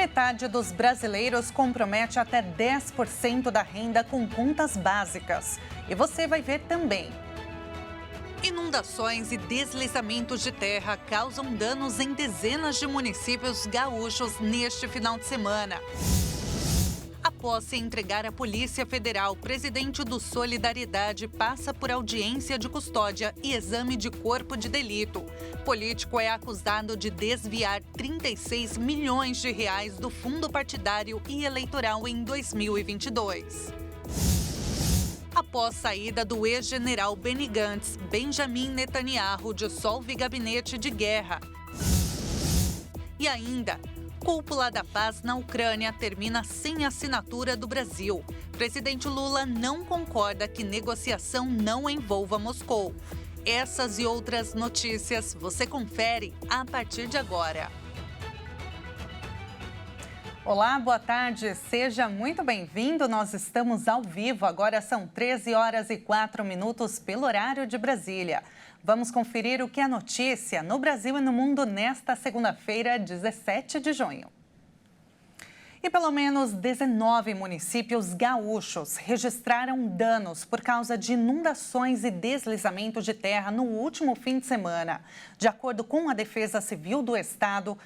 Metade dos brasileiros compromete até 10% da renda com contas básicas. E você vai ver também. Inundações e deslizamentos de terra causam danos em dezenas de municípios gaúchos neste final de semana. Após se entregar à Polícia Federal, o presidente do Solidariedade passa por audiência de custódia e exame de corpo de delito. Político é acusado de desviar 36 milhões de reais do fundo partidário e eleitoral em 2022. Após saída do ex-general Benny Gantz, Benjamin Netanyahu dissolve gabinete de guerra. E ainda, cúpula da paz na Ucrânia termina sem assinatura do Brasil. Presidente Lula não concorda que negociação não envolva Moscou. Essas e outras notícias você confere a partir de agora. Olá, boa tarde. Seja muito bem-vindo. Nós estamos ao vivo. Agora são 13 horas e 4 minutos pelo horário de Brasília. Vamos conferir o que é notícia no Brasil e no mundo nesta segunda-feira, 17 de junho. E pelo menos 19 municípios gaúchos registraram danos por causa de inundações e deslizamento de terra no último fim de semana. De acordo com a Defesa Civil do Estado,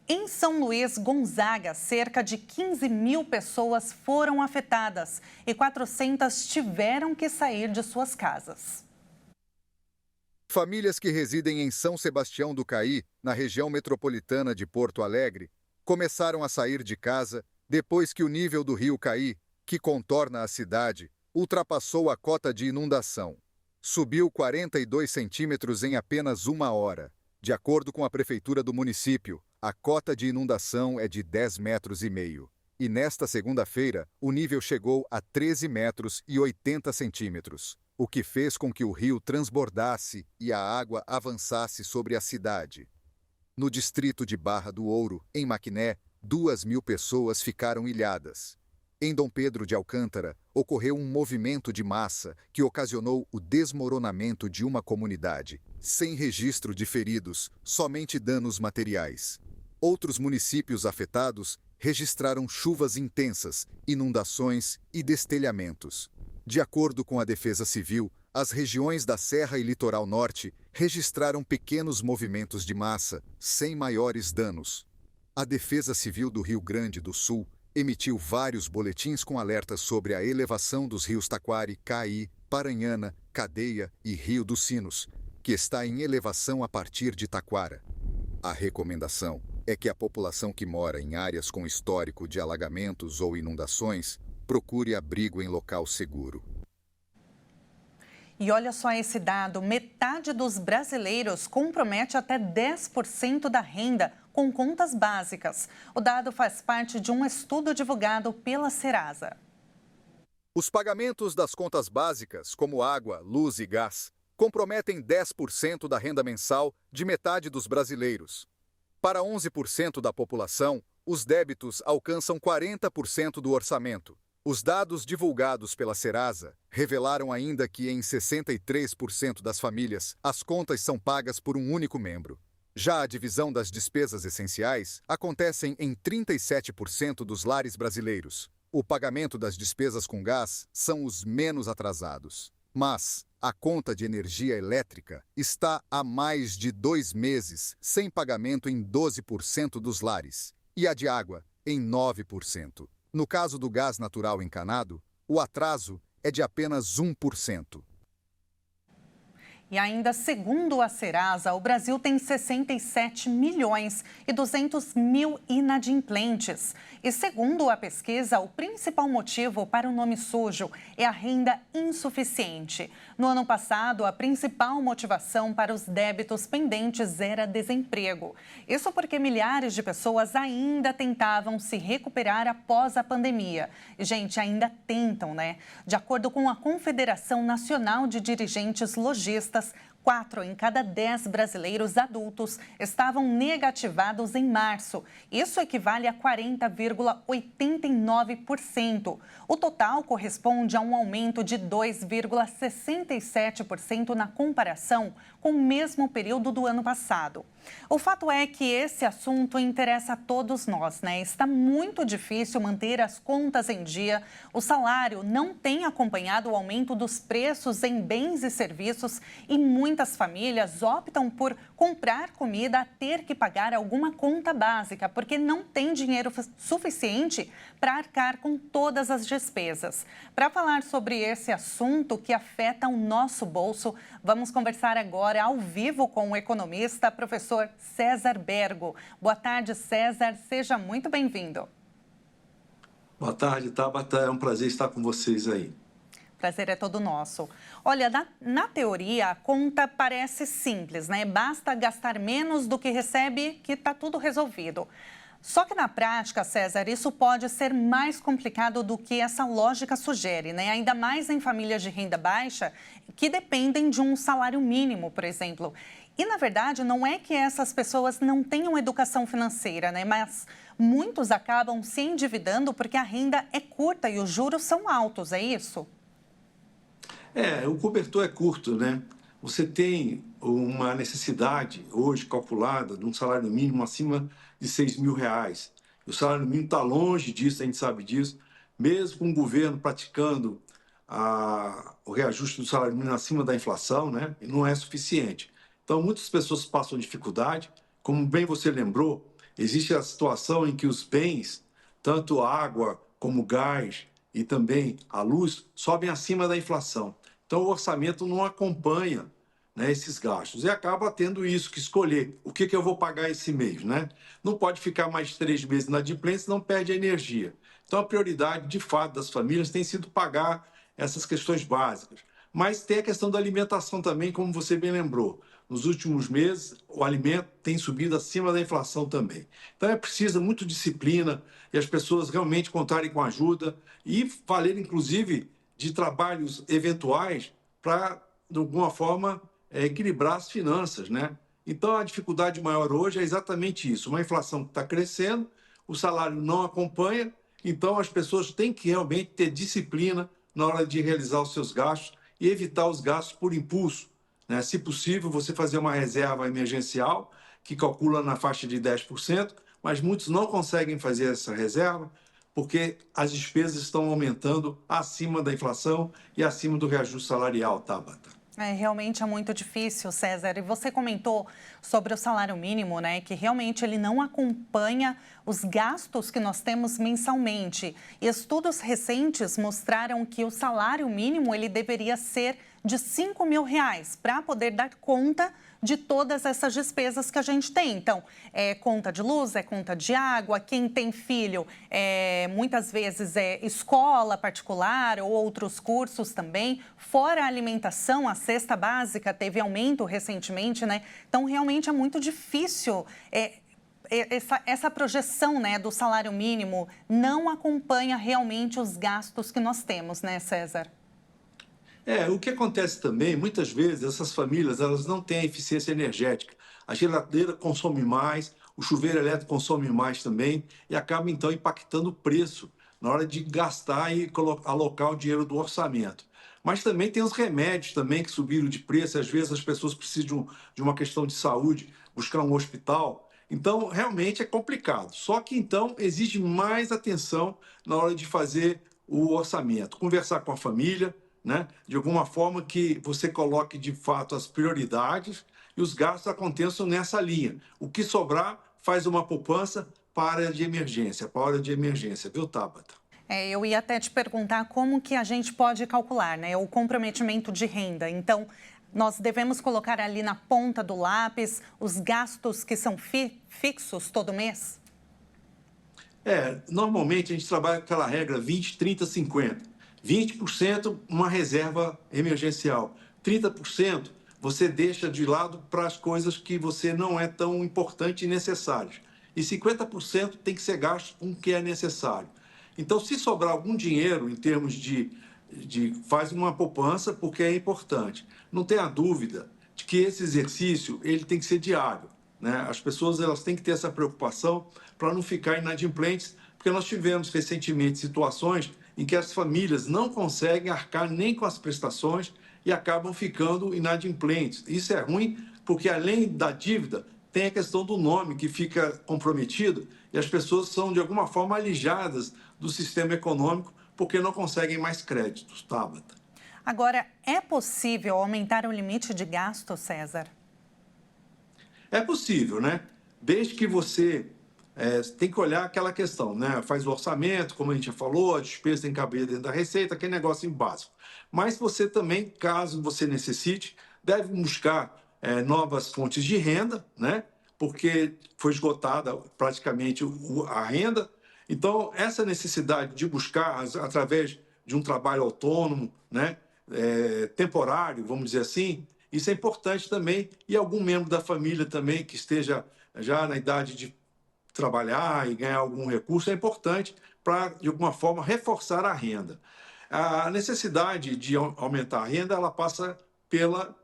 em São Luís Gonzaga, cerca de 15 mil pessoas foram afetadas e 400 tiveram que sair de suas casas. Famílias que residem em São Sebastião do Caí, na região metropolitana de Porto Alegre, começaram a sair de casa depois que o nível do rio Caí, que contorna a cidade, ultrapassou a cota de inundação. Subiu 42 centímetros em apenas uma hora. De acordo com a prefeitura do município, a cota de inundação é de 10,5 metros. E nesta segunda-feira, o nível chegou a 13 metros e 80 centímetros, o que fez com que o rio transbordasse e a água avançasse sobre a cidade. No distrito de Barra do Ouro, em Maquiné, 2.000 pessoas ficaram ilhadas. Em Dom Pedro de Alcântara, ocorreu um movimento de massa que ocasionou o desmoronamento de uma comunidade. Sem registro de feridos, somente danos materiais. Outros municípios afetados registraram chuvas intensas, inundações e destelhamentos. De acordo com a Defesa Civil, as regiões da Serra e Litoral Norte registraram pequenos movimentos de massa, sem maiores danos. A Defesa Civil do Rio Grande do Sul emitiu vários boletins com alertas sobre a elevação dos rios Taquari, Caí, Paranhana, Cadeia e Rio dos Sinos, que está em elevação a partir de Taquara. A recomendação é que a população que mora em áreas com histórico de alagamentos ou inundações procure abrigo em local seguro. E olha só esse dado, metade dos brasileiros compromete até 10% da renda com contas básicas. O dado faz parte de um estudo divulgado pela Serasa. Os pagamentos das contas básicas, como água, luz e gás, comprometem 10% da renda mensal de metade dos brasileiros. Para 11% da população, os débitos alcançam 40% do orçamento. Os dados divulgados pela Serasa revelaram ainda que em 63% das famílias, as contas são pagas por um único membro. Já a divisão das despesas essenciais acontece em 37% dos lares brasileiros. O pagamento das despesas com gás são os menos atrasados. Mas a conta de energia elétrica está há mais de 2 meses sem pagamento em 12% dos lares e a de água em 9%. No caso do gás natural encanado, o atraso é de apenas 1%. E ainda segundo a Serasa, o Brasil tem 67 milhões e 200 mil inadimplentes. E segundo a pesquisa, o principal motivo para o nome sujo é a renda insuficiente. No ano passado, a principal motivação para os débitos pendentes era desemprego. Isso porque milhares de pessoas ainda tentavam se recuperar após a pandemia. E, gente, ainda tentam, né? De acordo com a Confederação Nacional de Dirigentes Lojistas, 4 em cada 10 brasileiros adultos estavam negativados em março. Isso equivale a 40,89%. O total corresponde a um aumento de 2,67% na comparação com o mesmo período do ano passado. O fato é que esse assunto interessa a todos nós, né? Está muito difícil manter as contas em dia. O salário não tem acompanhado o aumento dos preços em bens e serviços e muitas famílias optam por comprar comida a ter que pagar alguma conta básica, porque não tem dinheiro suficiente para arcar com todas as despesas. Para falar sobre esse assunto que afeta o nosso bolso, vamos conversar agora ao vivo com o economista, professor César Bergo. Boa tarde, César. Seja muito bem-vindo. Boa tarde, Tabata. É um prazer estar com vocês aí. Prazer é todo nosso. Olha, na teoria, a conta parece simples, né? Basta gastar menos do que recebe que está tudo resolvido. Só que na prática, César, isso pode ser mais complicado do que essa lógica sugere, né? Ainda mais em famílias de renda baixa que dependem de um salário mínimo, por exemplo. E, na verdade, não é que essas pessoas não tenham educação financeira, né? Mas muitos acabam se endividando porque a renda é curta e os juros são altos, é isso? O cobertor é curto, né? Você tem uma necessidade hoje calculada de um salário mínimo acima de R$ 6.000. O salário mínimo está longe disso, a gente sabe disso. Mesmo com o governo praticando o reajuste do salário mínimo acima da inflação, né? Não é suficiente. Então, muitas pessoas passam dificuldade. Como bem você lembrou, existe a situação em que os bens, tanto a água como o gás e também a luz, sobem acima da inflação. Então, o orçamento não acompanha, né, esses gastos. E acaba tendo isso, que escolher o que eu vou pagar esse mês, né? Não pode ficar mais 3 meses inadimplente, senão perde a energia. Então, a prioridade, de fato, das famílias tem sido pagar essas questões básicas. Mas tem a questão da alimentação também, como você bem lembrou. Nos últimos meses, o alimento tem subido acima da inflação também. Então, é preciso muita disciplina e as pessoas realmente contarem com ajuda e valer, inclusive, de trabalhos eventuais para, de alguma forma, equilibrar as finanças, né? Então, a dificuldade maior hoje é exatamente isso. Uma inflação que está crescendo, o salário não acompanha, então as pessoas têm que realmente ter disciplina na hora de realizar os seus gastos e evitar os gastos por impulso, né? Se possível, você fazer uma reserva emergencial, que calcula na faixa de 10%, mas muitos não conseguem fazer essa reserva porque as despesas estão aumentando acima da inflação e acima do reajuste salarial, Tabata. Realmente é muito difícil, César. E você comentou sobre o salário mínimo, né? Que realmente ele não acompanha os gastos que nós temos mensalmente. E estudos recentes mostraram que o salário mínimo ele deveria ser de R$ 5.000 para poder dar conta de todas essas despesas que a gente tem. Então, é conta de luz, é conta de água, quem tem filho, muitas vezes é escola particular ou outros cursos também, fora a alimentação, a cesta básica teve aumento recentemente, né? Então, realmente é muito difícil essa projeção, né, do salário mínimo não acompanha realmente os gastos que nós temos, né, César? O que acontece também, muitas vezes, essas famílias elas não têm a eficiência energética. A geladeira consome mais, o chuveiro elétrico consome mais também, e acaba, então, impactando o preço na hora de gastar e alocar o dinheiro do orçamento. Mas também tem os remédios também que subiram de preço, às vezes as pessoas precisam de uma questão de saúde, buscar um hospital. Então, realmente é complicado. Só que, então, exige mais atenção na hora de fazer o orçamento. Conversar com a família, né? De alguma forma que você coloque de fato as prioridades e os gastos aconteçam nessa linha. O que sobrar, faz uma poupança para a hora de emergência, viu, Tabata? Eu ia até te perguntar como que a gente pode calcular, né, o comprometimento de renda. Então, nós devemos colocar ali na ponta do lápis os gastos que são fixos todo mês? Normalmente a gente trabalha com aquela regra 20, 30, 50. 20% uma reserva emergencial. 30% você deixa de lado para as coisas que você não é tão importante e necessárias. E 50% tem que ser gasto com o que é necessário. Então, se sobrar algum dinheiro em termos de faz uma poupança, porque é importante. Não tenha dúvida de que esse exercício ele tem que ser diário, né? As pessoas elas têm que ter essa preocupação para não ficar inadimplentes, porque nós tivemos recentemente situações em que as famílias não conseguem arcar nem com as prestações e acabam ficando inadimplentes. Isso é ruim porque, além da dívida, tem a questão do nome que fica comprometido e as pessoas são, de alguma forma, alijadas do sistema econômico porque não conseguem mais créditos, Tabata. Agora, é possível aumentar o limite de gasto, César? É possível, né? Desde que você tem que olhar aquela questão, né? Faz o orçamento, como a gente já falou, a despesa tem que caber dentro da receita, aquele negócio básico. Mas você também, caso você necessite, deve buscar novas fontes de renda, né? Porque foi esgotada praticamente a renda. Então, essa necessidade de buscar, através de um trabalho autônomo, né? Temporário, vamos dizer assim, isso é importante também. E algum membro da família também que esteja já na idade de trabalhar e ganhar algum recurso é importante para, de alguma forma, reforçar a renda. A necessidade de aumentar a renda, ela passa pela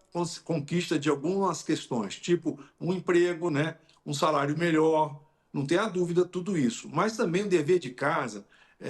conquista de algumas questões, tipo um emprego, né, um salário melhor, não tenha dúvida tudo isso. Mas também o dever de casa,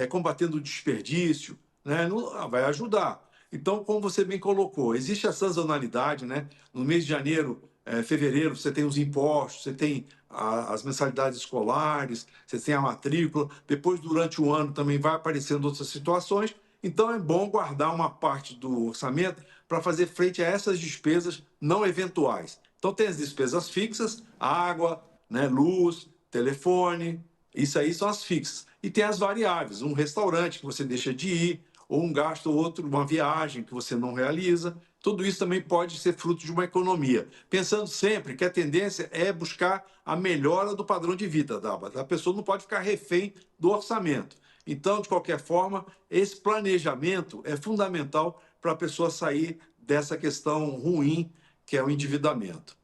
combatendo o desperdício, né, vai ajudar. Então, como você bem colocou, existe a sazonalidade, né? No mês de janeiro, fevereiro, você tem os impostos, você tem as mensalidades escolares, você tem a matrícula. Depois, durante o ano, também vai aparecendo outras situações. Então, é bom guardar uma parte do orçamento para fazer frente a essas despesas não eventuais. Então, tem as despesas fixas, água, né, luz, telefone, isso aí são as fixas. E tem as variáveis, um restaurante que você deixa de ir, ou um gasto ou outro, uma viagem que você não realiza. Tudo isso também pode ser fruto de uma economia. Pensando sempre que a tendência é buscar a melhora do padrão de vida. A pessoa não pode ficar refém do orçamento. Então, de qualquer forma, esse planejamento é fundamental para a pessoa sair dessa questão ruim que é o endividamento.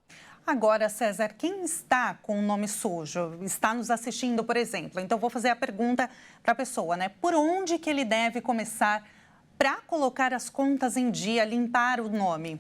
Agora, César, quem está com o nome sujo, está nos assistindo, por exemplo, então vou fazer a pergunta para a pessoa, né? Por onde que ele deve começar para colocar as contas em dia, limpar o nome?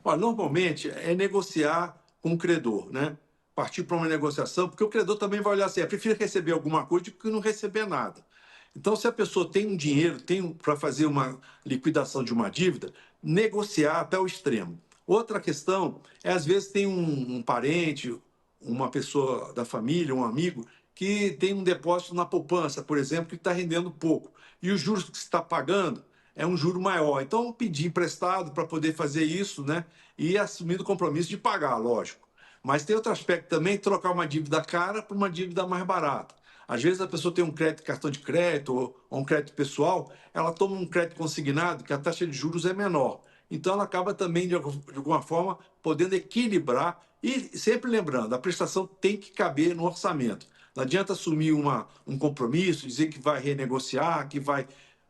Olha, normalmente é negociar com o credor, né? Partir para uma negociação, porque o credor também vai olhar assim, prefiro receber alguma coisa do que não receber nada. Então, se a pessoa tem um dinheiro, tem para fazer uma liquidação de uma dívida, negociar até o extremo. Outra questão é, às vezes, tem um parente, uma pessoa da família, um amigo, que tem um depósito na poupança, por exemplo, que está rendendo pouco. E os juros que você está pagando é um juro maior. Então, pedir emprestado para poder fazer isso, né? E assumir o compromisso de pagar, lógico. Mas tem outro aspecto também, trocar uma dívida cara por uma dívida mais barata. Às vezes a pessoa tem um crédito, cartão de crédito ou um crédito pessoal, ela toma um crédito consignado que a taxa de juros é menor. Então, ela acaba também, de alguma forma, podendo equilibrar e sempre lembrando, a prestação tem que caber no orçamento. Não adianta assumir um compromisso, dizer que vai renegociar, que vai...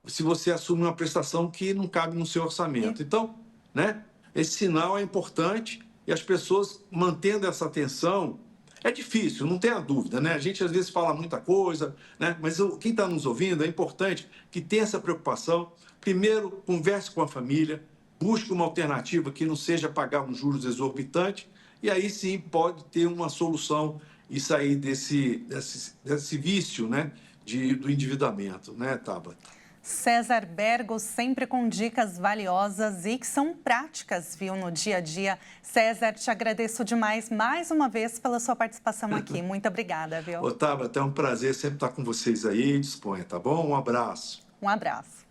se você assume uma prestação que não cabe no seu orçamento. Então, né, esse sinal é importante e as pessoas mantendo essa atenção... É difícil, não tenha dúvida, né? A gente às vezes fala muita coisa, né? Mas quem está nos ouvindo é importante que tenha essa preocupação. Primeiro, converse com a família, busque uma alternativa que não seja pagar uns juros exorbitantes, e aí sim pode ter uma solução e sair desse vício, né? Do endividamento, né, Tabata? César Bergo, sempre com dicas valiosas e que são práticas, viu, no dia a dia. César, te agradeço demais, mais uma vez, pela sua participação aqui. Muito obrigada, viu? Otávio, até um prazer sempre estar com vocês aí. Disponha, tá bom? Um abraço. Um abraço.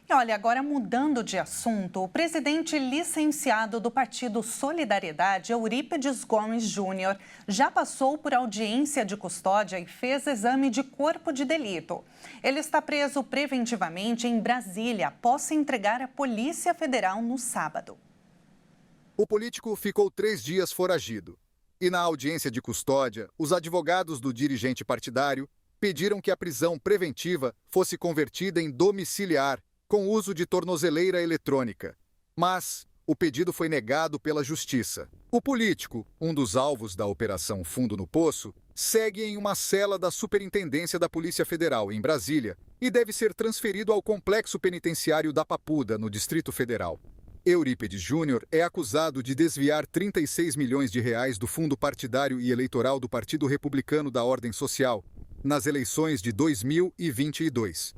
E olha, agora mudando de assunto, o presidente licenciado do Partido Solidariedade, Eurípides Gomes Júnior, já passou por audiência de custódia e fez exame de corpo de delito. Ele está preso preventivamente em Brasília, após se entregar à Polícia Federal no sábado. O político ficou 3 dias foragido. E na audiência de custódia, os advogados do dirigente partidário pediram que a prisão preventiva fosse convertida em domiciliar, com uso de tornozeleira eletrônica. Mas o pedido foi negado pela Justiça. O político, um dos alvos da Operação Fundo no Poço, segue em uma cela da Superintendência da Polícia Federal, em Brasília, e deve ser transferido ao Complexo Penitenciário da Papuda, no Distrito Federal. Eurípides Júnior é acusado de desviar 36 milhões de reais do fundo partidário e eleitoral do Partido Republicano da Ordem Social nas eleições de 2022.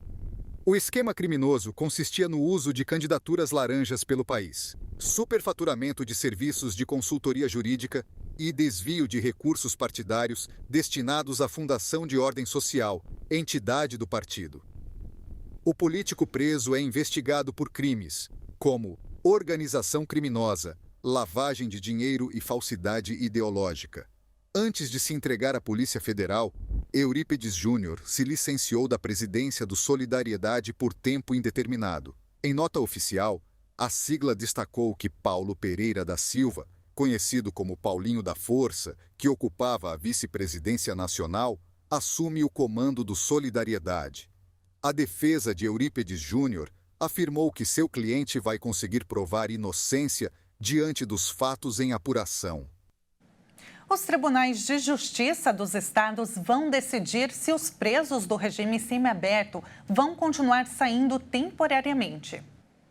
O esquema criminoso consistia no uso de candidaturas laranjas pelo país, superfaturamento de serviços de consultoria jurídica e desvio de recursos partidários destinados à Fundação de Ordem Social, entidade do partido. O político preso é investigado por crimes como organização criminosa, lavagem de dinheiro e falsidade ideológica. Antes de se entregar à Polícia Federal, Eurípides Júnior se licenciou da presidência do Solidariedade por tempo indeterminado. Em nota oficial, a sigla destacou que Paulo Pereira da Silva, conhecido como Paulinho da Força, que ocupava a vice-presidência nacional, assume o comando do Solidariedade. A defesa de Eurípides Júnior afirmou que seu cliente vai conseguir provar inocência diante dos fatos em apuração. Os tribunais de justiça dos estados vão decidir se os presos do regime semiaberto vão continuar saindo temporariamente.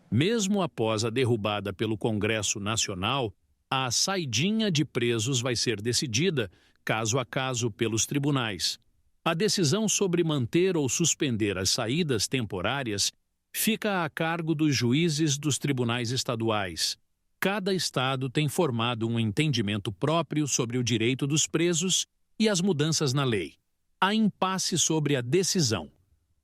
Mesmo após a derrubada pelo Congresso Nacional, a saidinha de presos vai ser decidida, caso a caso, pelos tribunais. A decisão sobre manter ou suspender as saídas temporárias fica a cargo dos juízes dos tribunais estaduais. Cada estado tem formado um entendimento próprio sobre o direito dos presos e as mudanças na lei. Há impasse sobre a decisão,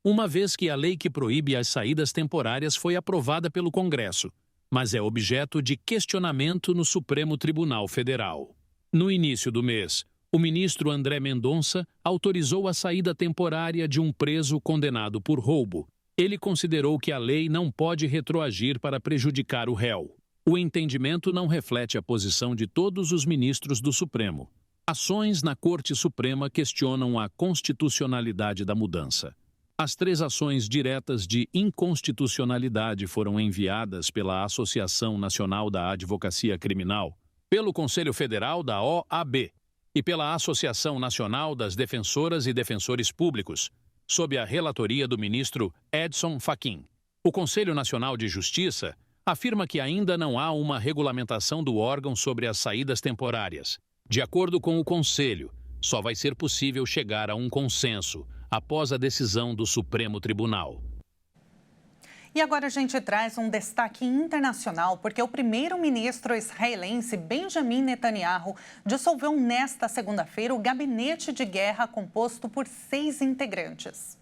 uma vez que a lei que proíbe as saídas temporárias foi aprovada pelo Congresso, mas é objeto de questionamento no Supremo Tribunal Federal. No início do mês, o ministro André Mendonça autorizou a saída temporária de um preso condenado por roubo. Ele considerou que a lei não pode retroagir para prejudicar o réu. O entendimento não reflete a posição de todos os ministros do Supremo. Ações na Corte Suprema questionam a constitucionalidade da mudança. As 3 ações diretas de inconstitucionalidade foram enviadas pela Associação Nacional da Advocacia Criminal, pelo Conselho Federal da OAB e pela Associação Nacional das Defensoras e Defensores Públicos, sob a relatoria do ministro Edson Fachin. O Conselho Nacional de Justiça afirma que ainda não há uma regulamentação do órgão sobre as saídas temporárias. De acordo com o Conselho, só vai ser possível chegar a um consenso após a decisão do Supremo Tribunal. E agora a gente traz um destaque internacional, porque o primeiro-ministro israelense Benjamin Netanyahu dissolveu nesta segunda-feira o gabinete de guerra composto por 6 integrantes.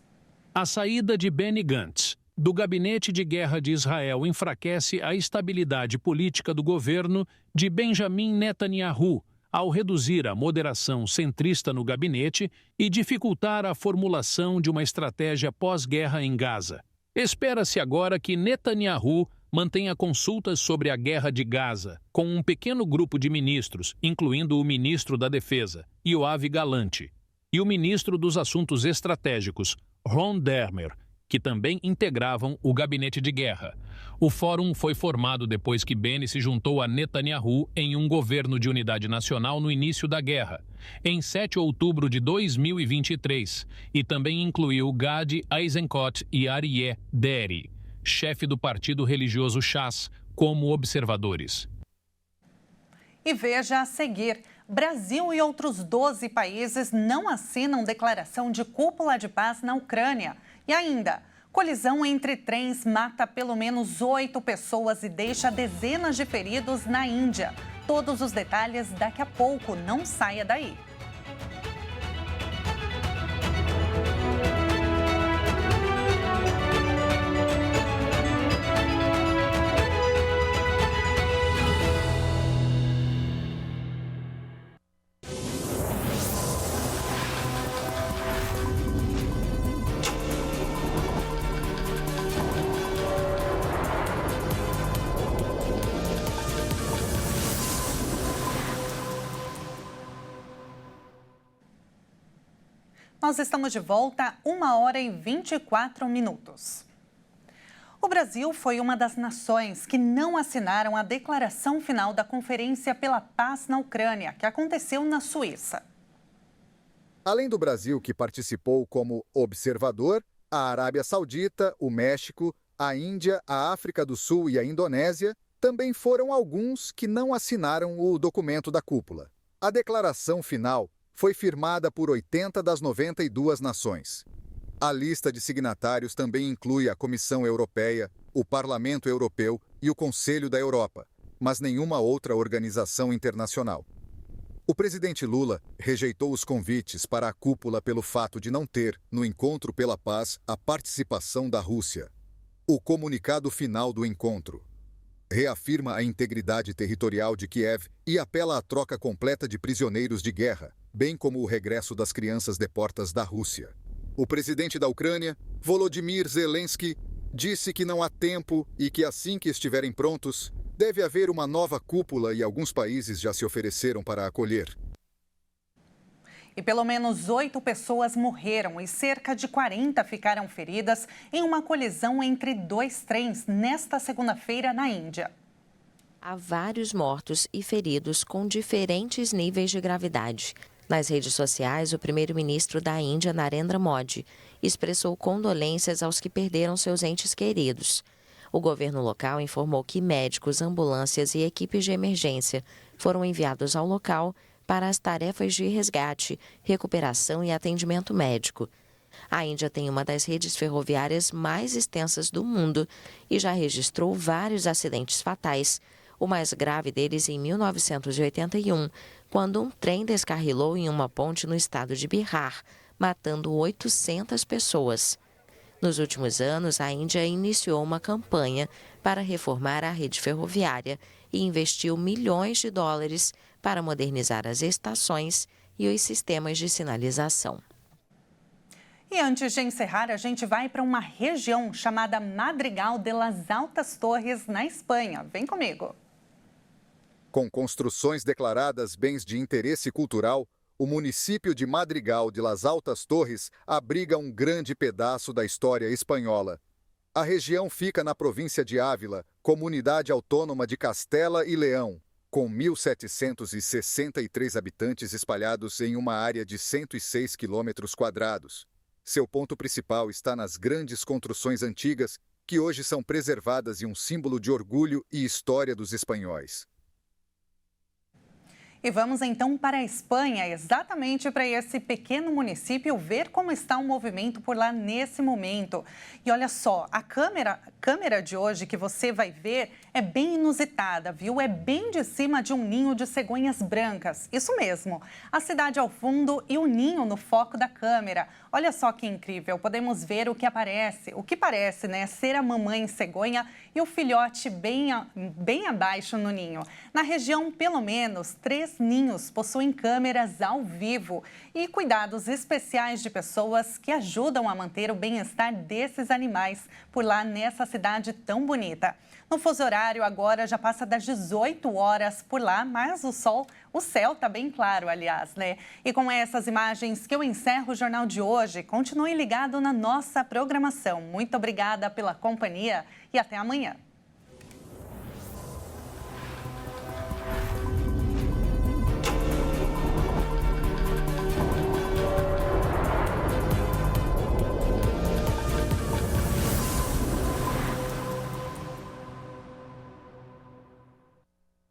A saída de Benny Gantz do gabinete de guerra de Israel enfraquece a estabilidade política do governo de Benjamin Netanyahu, ao reduzir a moderação centrista no gabinete e dificultar a formulação de uma estratégia pós-guerra em Gaza. Espera-se agora que Netanyahu mantenha consultas sobre a guerra de Gaza com um pequeno grupo de ministros, incluindo o ministro da Defesa, Yoav Gallant, e o ministro dos Assuntos Estratégicos, Ron Dermer, que também integravam o gabinete de guerra. O fórum foi formado depois que Benny se juntou a Netanyahu em um governo de unidade nacional no início da guerra, em 7 de outubro de 2023, e também incluiu Gadi Eisenkot e Aryeh Deri, chefe do partido religioso Shas, como observadores. E veja a seguir, Brasil e outros 12 países não assinam declaração de cúpula de paz na Ucrânia. E ainda, colisão entre trens mata pelo menos 8 pessoas e deixa dezenas de feridos na Índia. Todos os detalhes daqui a pouco, não saia daí. Nós estamos de volta, 1h24. O Brasil foi uma das nações que não assinaram a declaração final da Conferência pela Paz na Ucrânia, que aconteceu na Suíça. Além do Brasil, que participou como observador, a Arábia Saudita, o México, a Índia, a África do Sul e a Indonésia também foram alguns que não assinaram o documento da cúpula. A declaração final foi firmada por 80 das 92 nações. A lista de signatários também inclui a Comissão Europeia, o Parlamento Europeu e o Conselho da Europa, mas nenhuma outra organização internacional. O presidente Lula rejeitou os convites para a cúpula pelo fato de não ter, no Encontro pela Paz, a participação da Rússia. O comunicado final do encontro reafirma a integridade territorial de Kiev e apela à troca completa de prisioneiros de guerra, bem como o regresso das crianças deportadas da Rússia. O presidente da Ucrânia, Volodymyr Zelensky, disse que não há tempo e que assim que estiverem prontos, deve haver uma nova cúpula e alguns países já se ofereceram para acolher. E pelo menos 8 pessoas morreram e cerca de 40 ficaram feridas em uma colisão entre 2 trens nesta segunda-feira na Índia. Há vários mortos e feridos com diferentes níveis de gravidade. Nas redes sociais, o primeiro-ministro da Índia, Narendra Modi, expressou condolências aos que perderam seus entes queridos. O governo local informou que médicos, ambulâncias e equipes de emergência foram enviados ao local para as tarefas de resgate, recuperação e atendimento médico. A Índia tem uma das redes ferroviárias mais extensas do mundo e já registrou vários acidentes fatais, o mais grave deles em 1981, quando um trem descarrilou em uma ponte no estado de Bihar, matando 800 pessoas. Nos últimos anos, a Índia iniciou uma campanha para reformar a rede ferroviária e investiu milhões de dólares para modernizar as estações e os sistemas de sinalização. E antes de encerrar, a gente vai para uma região chamada Madrigal de las Altas Torres, na Espanha. Vem comigo. Com construções declaradas bens de interesse cultural, o município de Madrigal de las Altas Torres abriga um grande pedaço da história espanhola. A região fica na província de Ávila, comunidade autônoma de Castela e Leão, com 1.763 habitantes espalhados em uma área de 106 quilômetros quadrados. Seu ponto principal está nas grandes construções antigas, que hoje são preservadas e um símbolo de orgulho e história dos espanhóis. E vamos então para a Espanha, exatamente para esse pequeno município, ver como está o movimento por lá nesse momento. E olha só, a câmera de hoje que você vai ver é bem inusitada, viu? É bem de cima de um ninho de cegonhas brancas. Isso mesmo, a cidade ao fundo e o ninho no foco da câmera. Olha só que incrível, podemos ver o que parece, né, ser a mamãe cegonha e o filhote bem abaixo no ninho. Na região, pelo menos 3 ninhos possuem câmeras ao vivo e cuidados especiais de pessoas que ajudam a manter o bem-estar desses animais por lá nessa cidade tão bonita. No fuso horário agora já passa das 18 horas por lá, mas o céu está bem claro, aliás, né? E com essas imagens que eu encerro o Jornal de hoje, continue ligado na nossa programação. Muito obrigada pela companhia e até amanhã.